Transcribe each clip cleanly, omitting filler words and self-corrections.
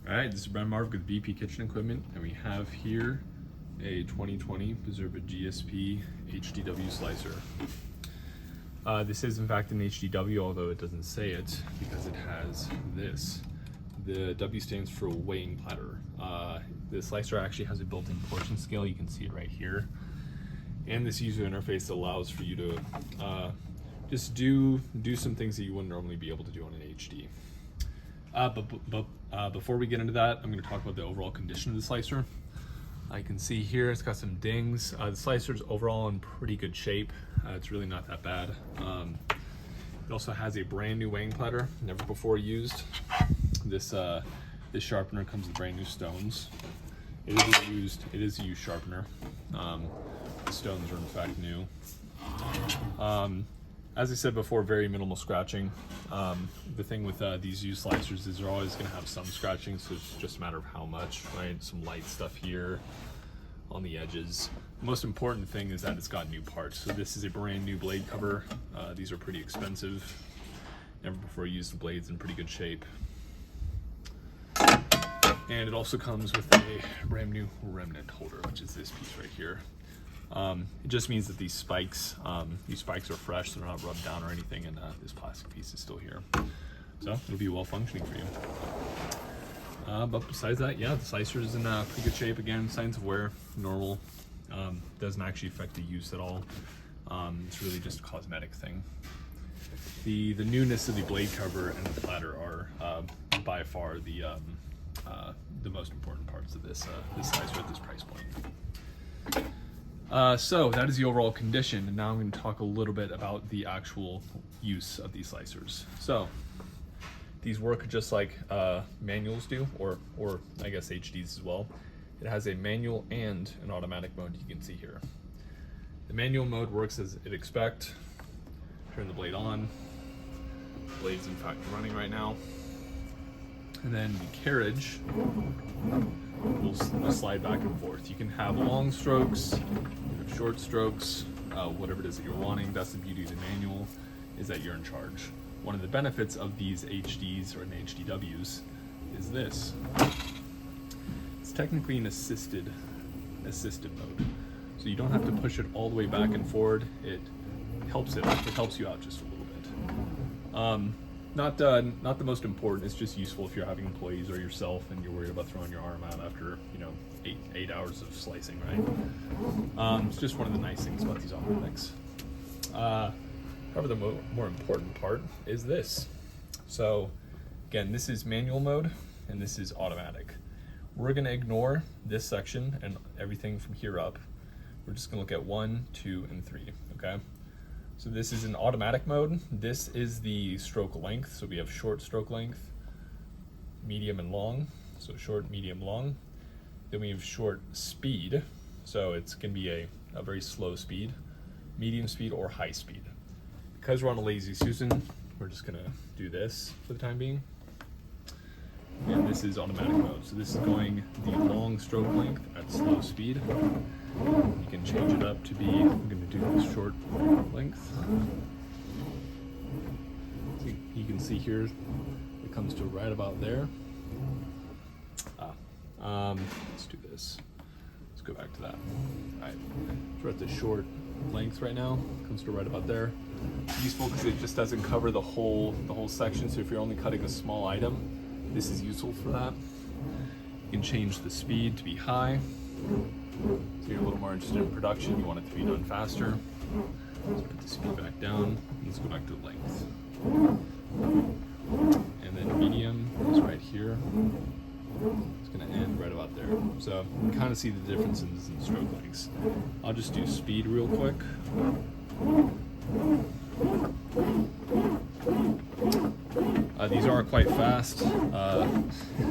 All right, this is Brent Marv with BP Kitchen Equipment, and we have here a 2020 Bizerba GSP HDW slicer. This is in fact an HDW, although it doesn't say it because it has this. The W stands for weighing platter. The slicer actually has a built-in portion scale. You can see it right here. And this user interface allows for you to just do some things that you wouldn't normally be able to do on an HD. But before we get into that, I'm going to talk about the overall condition of the slicer. I can see here it's got some dings. The slicer's overall in pretty good shape. It's really not that bad. It also has a brand new weighing platter, never before used. This sharpener comes with brand new stones. It is a used sharpener. The stones are in fact new. As I said before, very minimal scratching. The thing with these used slicers is they're always going to have some scratching, so it's just a matter of how much, right? Some light stuff here on the edges. The most important thing is that it's got new parts. So this is a brand new blade cover. These are pretty expensive. Never before used. The blade's in pretty good shape. And it also comes with a brand new remnant holder, which is this piece right here. It just means that these spikes are fresh, they're not rubbed down or anything, and this plastic piece is still here. So it'll be well functioning for you. But besides that, yeah, the slicer is in pretty good shape. Again, signs of wear, normal. Doesn't actually affect the use at all. It's really just a cosmetic thing. The newness of the blade cover and the platter are by far the most important parts of this slicer at this price point. So that is the overall condition, and now I'm going to talk a little bit about the actual use of these slicers. So these work just like manuals do, or I guess HDs as well. It has a manual and an automatic mode, you can see here. The manual mode works as it expect. Turn the blade on. The blade's in fact running right now. And then the carriage will slide back and forth. You can have long strokes, you have short strokes, whatever it is that you're wanting. That's the beauty of the manual, is that you're in charge. One of the benefits of these HDs or an HDWs is this. It's technically an assisted mode. So you don't have to push it all the way back and forward. It helps you out just a little bit. Not the most important. It's just useful if you're having employees or yourself and you're worried about throwing your arm out after 8 hours of slicing, right? It's just one of the nice things about these automatics. However, the more important part is this. So again, this is manual mode and this is automatic. We're going to ignore this section and everything from here up. We're just going to look at 1, 2, and 3. Okay. So this is in automatic mode. This is the stroke length. So we have short stroke length, medium and long. So short, medium, long. Then we have short speed. So it's going to be a very slow speed, medium speed, or high speed. Because we're on a lazy Susan, we're just going to do this for the time being. And this is automatic mode. So this is going the long stroke length at slow speed. You can change it up to be, I'm going to do this short length. So you can see here, it comes to right about there. Let's do this. Let's go back to that. All right, so we're at the short length right now. It comes to right about there. It's useful because it just doesn't cover the whole section. So if you're only cutting a small item, this is useful for that. You can change the speed to be high. So you're a little more interested in production, you want it to be done faster. Let's put the speed back down. Let's go back to length. And then medium is right here. It's going to end right about there. So you can kind of see the differences in stroke lengths. I'll just do speed real quick. These are quite fast.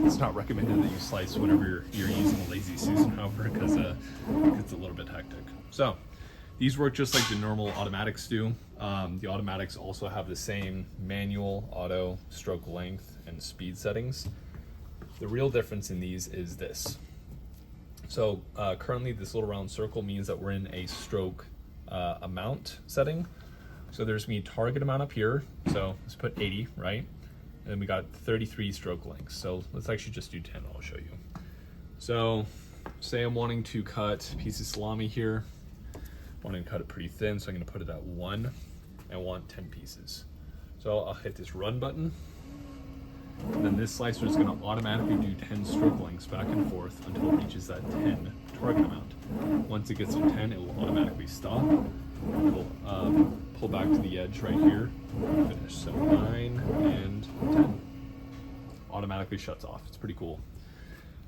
It's not recommended that you slice whenever you're using a lazy Susan, however, because it's a little bit hectic. So these work just like the normal automatics do. The automatics also have the same manual, auto, stroke length, and speed settings. The real difference in these is this. So currently this little round circle means that we're in a stroke amount setting. So there's me target amount up here. So let's put 80, right? And then we got 33 stroke lengths. So let's actually just do 10, I'll show you. So say I'm wanting to cut a piece of salami here. I want to cut it pretty thin, so I'm going to put it at 1. I want 10 pieces. So I'll hit this run button. And then this slicer is going to automatically do 10 stroke lengths back and forth until it reaches that 10 target amount. Once it gets to 10, it will automatically stop. It will pull back to the edge right here. Finish. So 9 and 10. Automatically shuts off. It's pretty cool.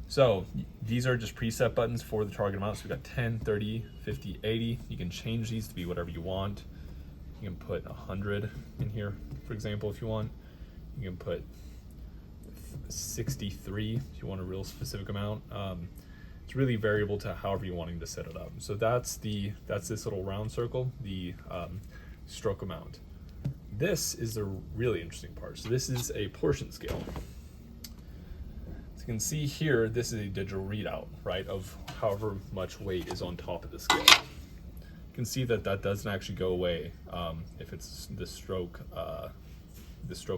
So these are just preset buttons for the target amount. So we've got 10, 30, 50, 80. You can change these to be whatever you want. You can put 100 in here, for example, if you want. You can put 63 if you want a real specific amount. It's really variable to however you're wanting to set it up. So that's this little round circle, the stroke amount. This is the really interesting part. So this is a portion scale. You can see here, this is a digital readout, right, of however much weight is on top of the scale. You can see that that doesn't actually go away if it's the stroke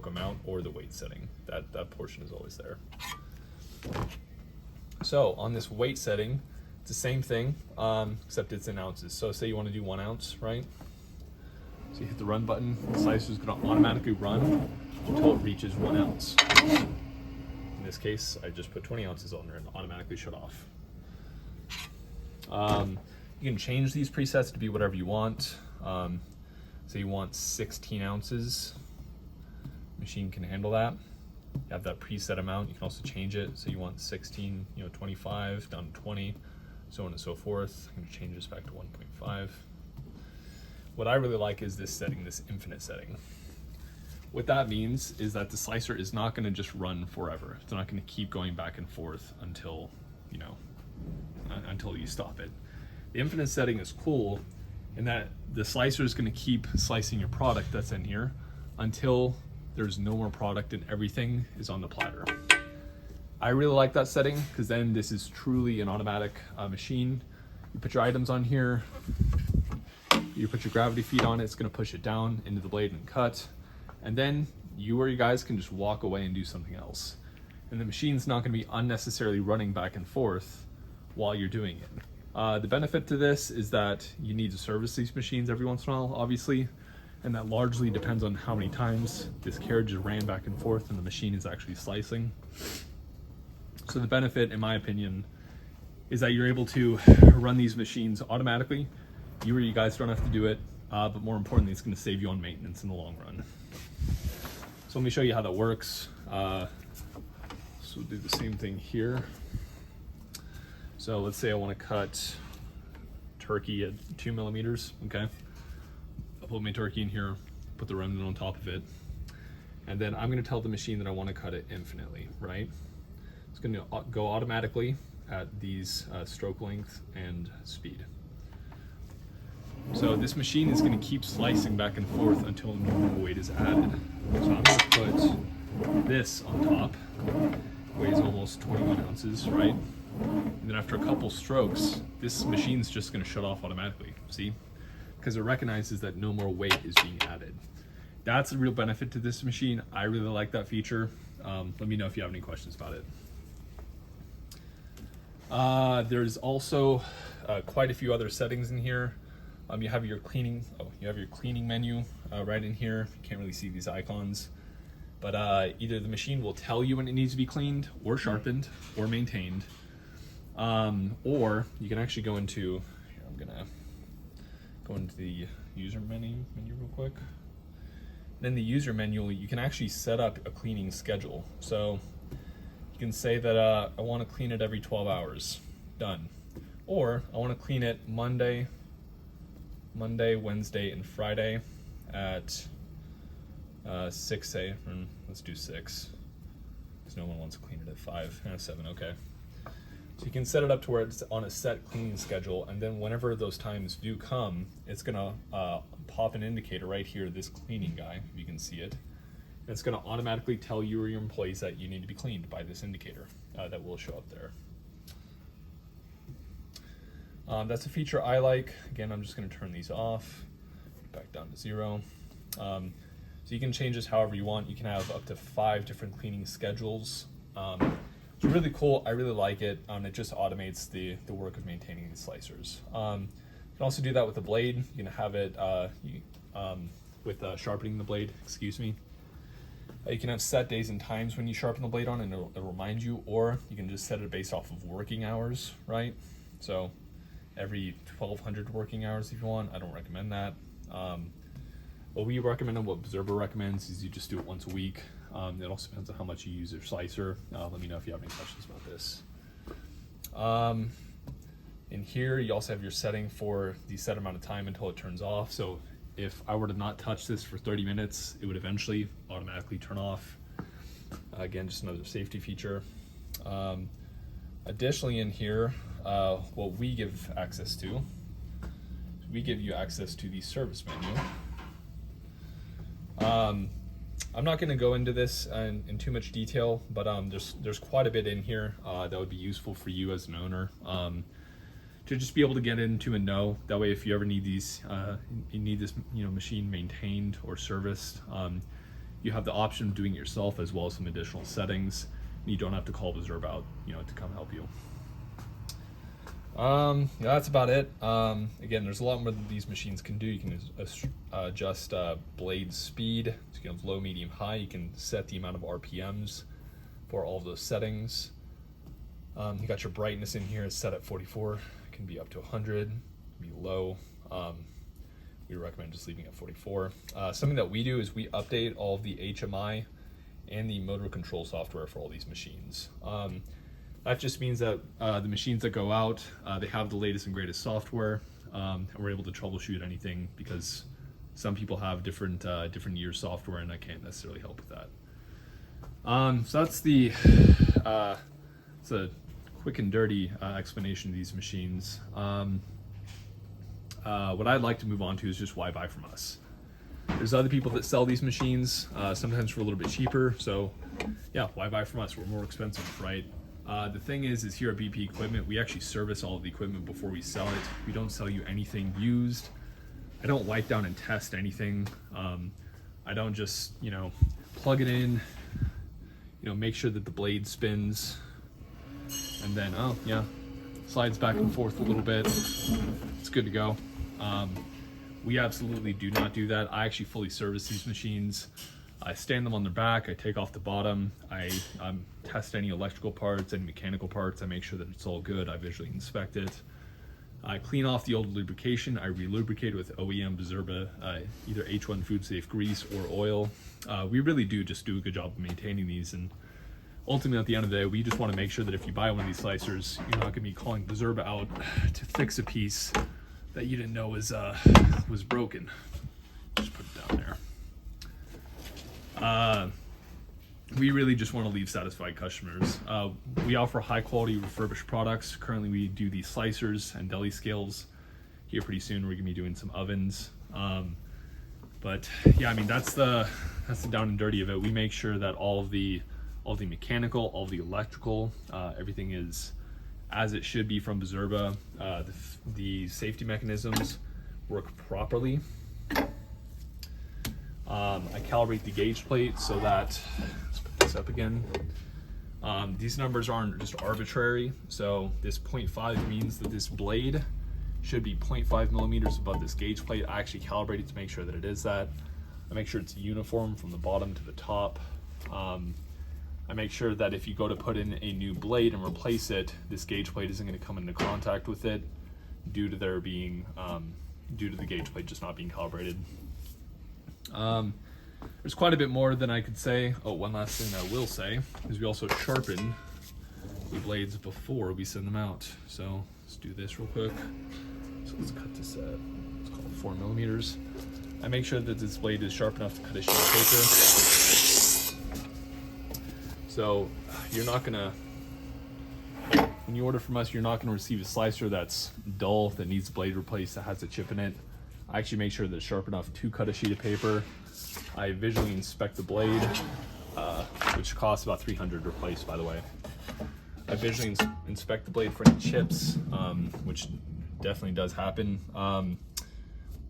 amount or the weight setting. That portion is always there. So on this weight setting, it's the same thing, except it's in ounces. So say you want to do 1 ounce, right? So you hit the run button, the slicer is going to automatically run until it reaches 1 ounce. In this case, I just put 20 ounces on there and automatically shut off. You can change these presets to be whatever you want. So you want 16 ounces. Machine can handle that. You have that preset amount. You can also change it. So you want 16, 25 down to 20, so on and so forth. I'm going to change this back to 1.5. What I really like is this setting, this infinite setting. What that means is that the slicer is not going to just run forever. It's not going to keep going back and forth until you stop it. The infinite setting is cool in that the slicer is going to keep slicing your product that's in here until there's no more product and everything is on the platter. I really like that setting because then this is truly an automatic machine. You put your items on here, you put your gravity feed on it, it's going to push it down into the blade and cut. And then you or you guys can just walk away and do something else. And the machine's not going to be unnecessarily running back and forth while you're doing it. The benefit to this is that you need to service these machines every once in a while, obviously, and that largely depends on how many times this carriage is ran back and forth and the machine is actually slicing. So the benefit, in my opinion, is that you're able to run these machines automatically. You or you guys don't have to do it, but more importantly, it's going to save you on maintenance in the long run. So let me show you how that works. So we'll do the same thing here. So let's say I want to cut turkey at 2 millimeters, okay? I'll put my turkey in here, put the remnant on top of it, and then I'm going to tell the machine that I want to cut it infinitely, right? It's going to go automatically at these stroke length and speed. So this machine is going to keep slicing back and forth until no more weight is added. So I'm going to put this on top. Weighs almost 21 ounces, right? And then after a couple strokes, this machine's just going to shut off automatically, see? Because it recognizes that no more weight is being added. That's a real benefit to this machine. I really like that feature. Let me know if you have any questions about it. There's also quite a few other settings in here. You have your cleaning menu right in here. You can't really see these icons, but either the machine will tell you when it needs to be cleaned or sharpened or maintained, or you can actually go into, here, I'm gonna go into the user menu real quick. Then the user menu, you can actually set up a cleaning schedule. So you can say that I want to clean it every 12 hours, done. Or I want to clean it Monday, Wednesday, and Friday at 6 a.m. Let's do 6, because no one wants to clean it at 5, 7, okay. So you can set it up to where it's on a set cleaning schedule, and then whenever those times do come, it's gonna pop an indicator right here, this cleaning guy, if you can see it. And it's gonna automatically tell you or your employees that you need to be cleaned by this indicator that will show up there. That's a feature I like. Again, I'm just gonna turn these off, back down to 0. So you can change this however you want. You can have up to 5 different cleaning schedules. It's really cool. I really like it. It just automates the work of maintaining these slicers. You can also do that with the blade. You can have it with sharpening the blade, excuse me. You can have set days and times when you sharpen the blade on, and it'll remind you, or you can just set it based off of working hours, right? So every 1,200 working hours if you want. I don't recommend that. What we recommend and what Bizerba recommends is you just do it once a week. It also depends on how much you use your slicer. Let me know if you have any questions about this. In here, you also have your setting for the set amount of time until it turns off. So if I were to not touch this for 30 minutes, it would eventually automatically turn off. Again, just another safety feature. Additionally, in here, what we give access to, we give you access to the service menu. I'm not going to go into this in too much detail, but there's quite a bit in here that would be useful for you as an owner to just be able to get into and know. That way, if you ever need these, you need this machine maintained or serviced, you have the option of doing it yourself as well as some additional settings. And you don't have to call Bizerba out, to come help you. That's about it. Again, there's a lot more that these machines can do. You can adjust blade speed, so you can have low, medium, high. You can set the amount of RPMs for all of those settings. You got your brightness in here, it's set at 44. It can be up to 100, be low. We recommend just leaving it at 44. Something that we do is we update all of the HMI and the motor control software for all these machines. That just means that the machines that go out, they have the latest and greatest software, and we're able to troubleshoot anything because some people have different year software, and I can't necessarily help with that. So that's it's a quick and dirty explanation of these machines. What I'd like to move on to is just why buy from us. There's other people that sell these machines, sometimes for a little bit cheaper. So yeah, why buy from us? We're more expensive, right? The thing is here at BP Equipment, we actually service all of the equipment before we sell it. We don't sell you anything used. I don't wipe down and test anything. I don't just, plug it in, make sure that the blade spins, and then, slides back and forth a little bit. It's good to go. We absolutely do not do that. I actually fully service these machines. I stand them on their back, I take off the bottom, I test any electrical parts, any mechanical parts, I make sure that it's all good, I visually inspect it. I clean off the old lubrication, I re-lubricate with OEM Bizerba, either H1 food safe grease or oil. We really do just do a good job of maintaining these, and ultimately at the end of the day, we just want to make sure that if you buy one of these slicers, you're not going to be calling Bizerba out to fix a piece that you didn't know was broken. Just put it down there. We really just want to leave satisfied customers. We offer high quality refurbished products. Currently we do these slicers and deli scales. Here pretty soon we're gonna be doing some ovens. But yeah, that's the down and dirty of it. We make sure that all the mechanical, all the electrical, everything is as it should be from Bizerba. The safety mechanisms work properly. I calibrate the gauge plate so that, let's put this up again. These numbers aren't just arbitrary. So this 0.5 means that this blade should be 0.5 millimeters above this gauge plate. I actually calibrate it to make sure that it is that. I make sure it's uniform from the bottom to the top. I make sure that if you go to put in a new blade and replace it, this gauge plate isn't going to come into contact with it due to there being, due to the gauge plate just not being calibrated. There's quite a bit more than I could say. Oh, one last thing I will say is we also sharpen the blades before we send them out. So let's do this real quick. So let's cut this at, let's call it 4 millimeters. I make sure that this blade is sharp enough to cut a sheet of paper. So you're not gonna, when you order from us, you're not gonna receive a slicer that's dull, that needs a blade replaced, that has a chip in it. I actually make sure that it's sharp enough to cut a sheet of paper. I visually inspect the blade, which costs about $300 to replace, by the way. I visually inspect the blade for any chips, which definitely does happen.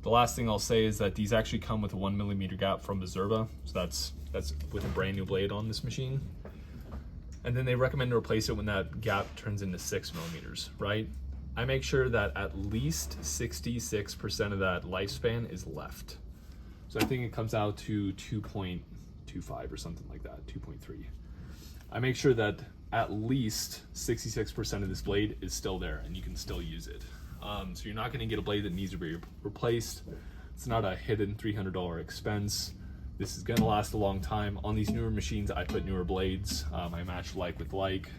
The last thing I'll say is that these actually come with a 1mm gap from Bizerba, so that's with a brand new blade on this machine. And then they recommend to replace it when that gap turns into 6mm, right? I make sure that at least 66% of that lifespan is left. So I think it comes out to 2.25 or something like that, 2.3. I make sure that at least 66% of this blade is still there and you can still use it. So you're not gonna get a blade that needs to be replaced. It's not a hidden $300 expense. This is gonna last a long time. On these newer machines, I put newer blades. I match like with like.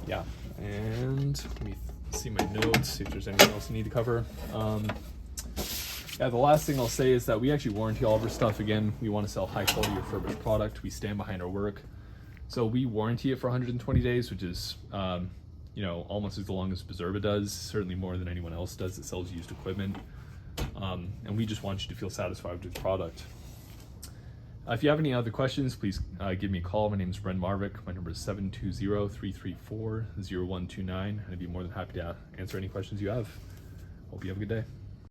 Yeah, and let me see my notes, see if there's anything else I need to cover. Yeah, the last thing I'll say is that we actually warranty all of our stuff. Again, we want to sell high quality refurbished product. We stand behind our work. So we warranty it for 120 days, which is, you know, almost as long as Bizerba does, certainly more than anyone else does that sells used equipment. And we just want you to feel satisfied with the product. If you have any other questions, please give me a call. My name is Bren Marvick. My number is 720-334-0129. And I'd be more than happy to answer any questions you have. Hope you have a good day.